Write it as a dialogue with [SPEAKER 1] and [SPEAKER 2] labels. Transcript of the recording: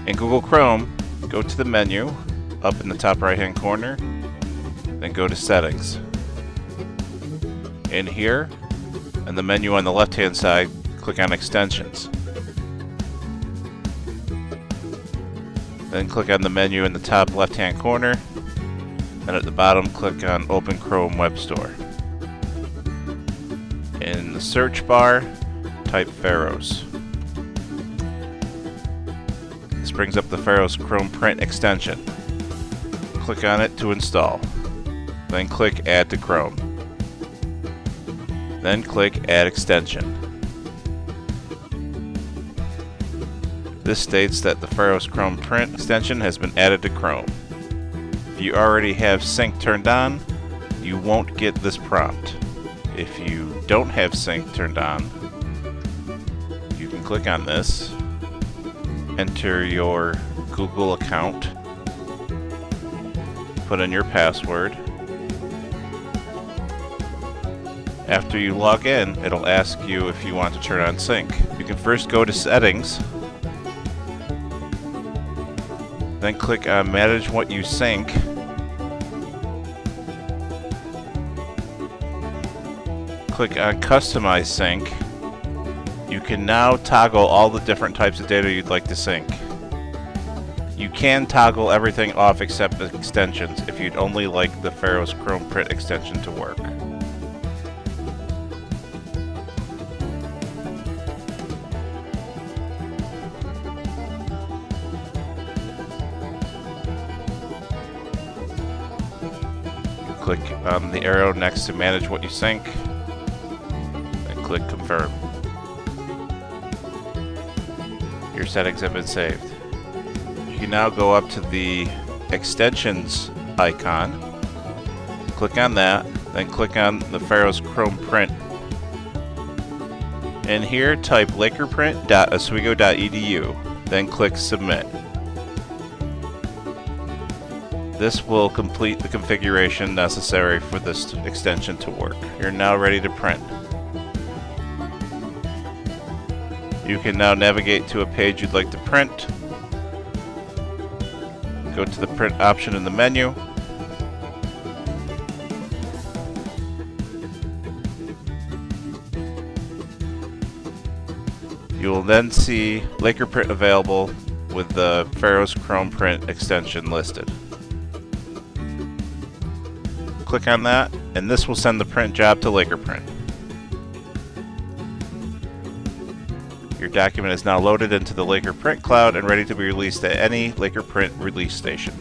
[SPEAKER 1] In Google Chrome, go to the menu up in the top right hand corner, then go to Settings. In here, in the menu on the left hand side, click on Extensions. Then click on the menu in the top left hand corner, and at the bottom click on Open Chrome Web Store. In the search bar, type Pharos. This brings up the Pharos Chrome Print extension. Click on it to install. Then click Add to Chrome. Then click Add Extension. This states that the Pharos Chrome Print extension has been added to Chrome. If you already have Sync turned on, you won't get this prompt. If you don't have Sync turned on, you can click on this, enter your Google account, put in your password. After you log in, it'll ask you if you want to turn on Sync. You can first go to Settings, then click on Manage What You Sync. Click on Customize Sync. You can now toggle all the different types of data you'd like to sync. You can toggle everything off except the extensions if you'd only like the Pharos Chrome Print extension to work. Click on the arrow next to Manage What You Sync, and click Confirm. Your settings have been saved. You can now go up to the Extensions icon, click on that, then click on the Pharos Chrome Print. In here, type LakerPrint.oswego.edu, then click Submit. This will complete the configuration necessary for this extension to work. You're now ready to print. You can now navigate to a page you'd like to print. Go to the print option in the menu. You will then see LakerPrint available with the Pharos Chrome Print extension listed. Click on that, and this will send the print job to LakerPrint. Your document is now loaded into the LakerPrint cloud and ready to be released at any LakerPrint release station.